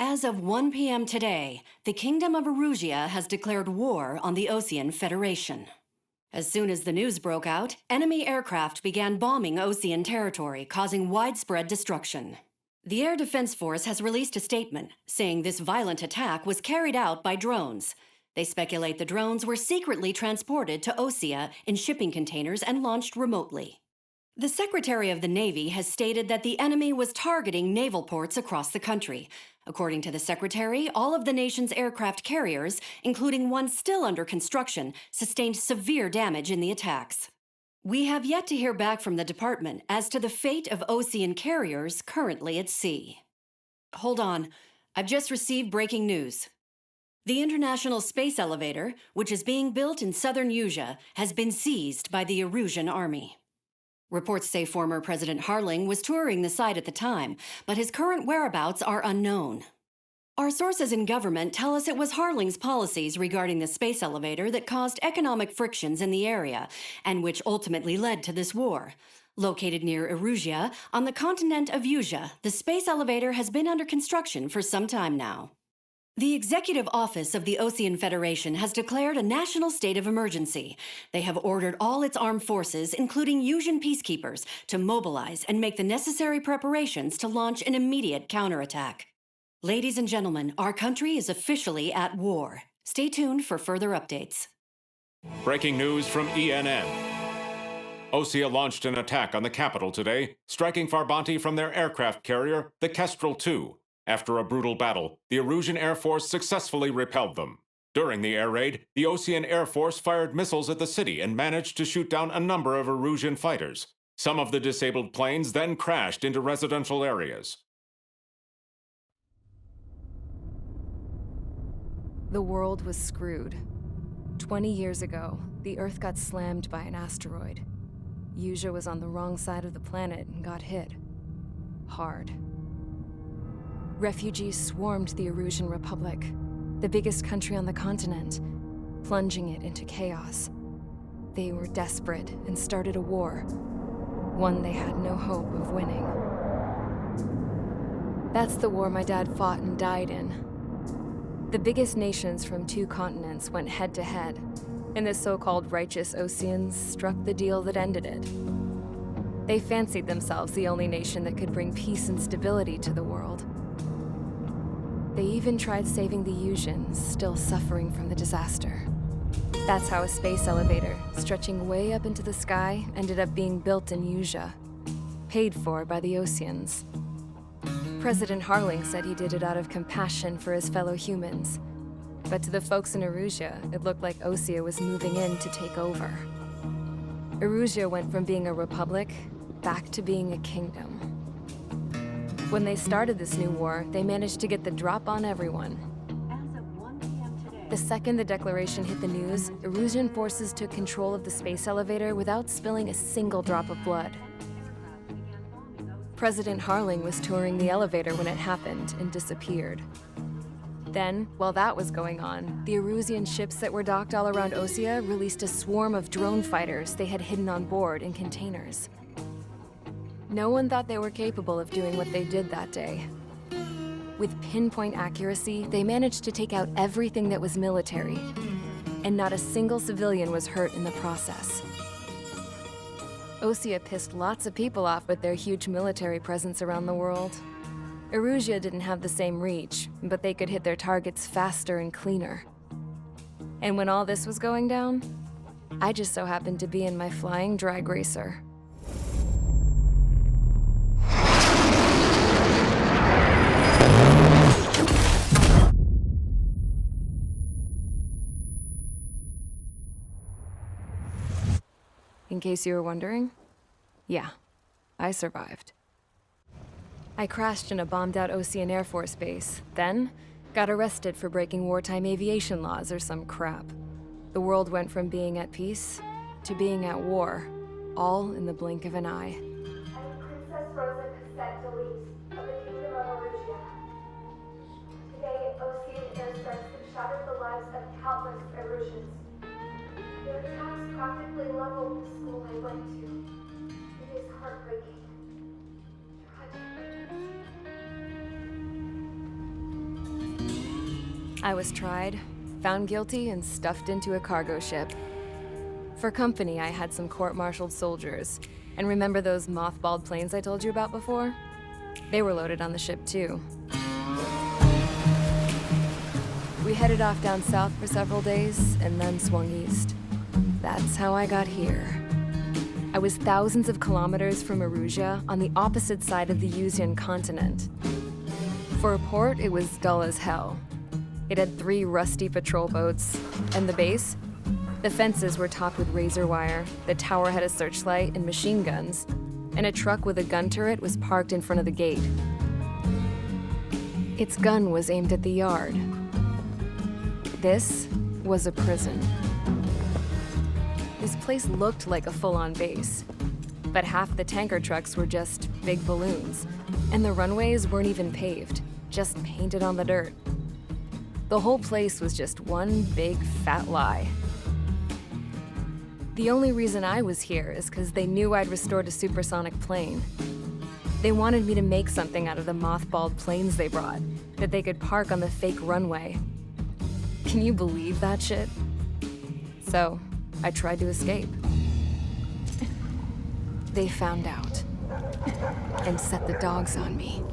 As of 1 p.m. today, the Kingdom of Erusia has declared war on the Osean Federation. As soon as the news broke out, enemy aircraft began bombing Osean territory, causing widespread destruction. The Air Defense Force has released a statement saying this violent attack was carried out by drones. They speculate the drones were secretly transported to Osea in shipping containers and launched remotely. The Secretary of the Navy has stated that the enemy was targeting naval ports across the country. According to the Secretary, all of the nation's aircraft carriers, including one still under construction, sustained severe damage in the attacks. We have yet to hear back from the department as to the fate of Osean carriers currently at sea. Hold on, I've just received breaking news. The International Space Elevator, which is being built in southern Usea, has been seized by the Erusian Army. Reports say former President Harling was touring the site at the time, but his current whereabouts are unknown. Our sources in government tell us it was Harling's policies regarding the space elevator that caused economic frictions in the area, and which ultimately led to this war. Located near Erusia, on the continent of Usea, the space elevator has been under construction for some time now. The Executive Office of the Osean Federation has declared a national state of emergency. They have ordered all its armed forces, including Usian peacekeepers, to mobilize and make the necessary preparations to launch an immediate counterattack. Ladies and gentlemen, our country is officially at war. Stay tuned for further updates. Breaking news from ENN. Osea launched an attack on the capital today, striking Farbanti from their aircraft carrier, the Kestrel II. After a brutal battle, the Erusian Air Force successfully repelled them. During the air raid, the Osean Air Force fired missiles at the city and managed to shoot down a number of Erusian fighters. Some of the disabled planes then crashed into residential areas. The world was screwed. 20 years ago, the Earth got slammed by an asteroid. Usea was on the wrong side of the planet and got hit. Hard. Refugees swarmed the Erusian Republic, the biggest country on the continent, plunging it into chaos. They were desperate and started a war, one they had no hope of winning. That's the war my dad fought and died in. The biggest nations from 2 continents went head-to-head, and the so-called righteous Oseans struck the deal that ended it. They fancied themselves the only nation that could bring peace and stability to the world. They even tried saving the Usians, still suffering from the disaster. That's how a space elevator, stretching way up into the sky, ended up being built in Usea, paid for by the Oseans. President Harling said he did it out of compassion for his fellow humans. But to the folks in Erusia, it looked like Osea was moving in to take over. Erusia went from being a republic back to being a kingdom. When they started this new war, they managed to get the drop on everyone. As of 1 p.m. today, The second the declaration hit the news, Erusian forces took control of the space elevator without spilling a single drop of blood. President Harling was touring the elevator when it happened and disappeared. Then, while that was going on, the Erusian ships that were docked all around Osea released a swarm of drone fighters they had hidden on board in containers. No one thought they were capable of doing what they did that day. With pinpoint accuracy, they managed to take out everything that was military, and not a single civilian was hurt in the process. Osea pissed lots of people off with their huge military presence around the world. Erusia didn't have the same reach, but they could hit their targets faster and cleaner. And when all this was going down, I just so happened to be in my flying drag racer. In case you were wondering, yeah, I survived. I crashed in a bombed-out Osean Air Force base, then got arrested for breaking wartime aviation laws or some crap. The world went from being at peace to being at war, all in the blink of an eye. I am Princess Rosa Cassette Delise of the Kingdom of Erusia. Today, Osean airstrikes have shattered the lives of countless Erusians. Their attacks practically leveled the school I went to. It is heartbreaking. Tragic. I was tried, found guilty, and stuffed into a cargo ship. For company, I had some court-martialed soldiers. And remember those mothballed planes I told you about before? They were loaded on the ship too. We headed off down south for several days, and then swung east. That's how I got here. I was thousands of kilometers from Erusia, on the opposite side of the Yuzian continent. For a port, it was dull as hell. It had 3 rusty patrol boats, and the base? The fences were topped with razor wire, the tower had a searchlight and machine guns, and a truck with a gun turret was parked in front of the gate. Its gun was aimed at the yard. This was a prison. This place looked like a full-on base, but half the tanker trucks were just big balloons, and the runways weren't even paved, just painted on the dirt. The whole place was just one big fat lie. The only reason I was here is because they knew I'd restored a supersonic plane. They wanted me to make something out of the mothballed planes they brought, that they could park on the fake runway. Can you believe that shit? So, I tried to escape. They found out and set the dogs on me.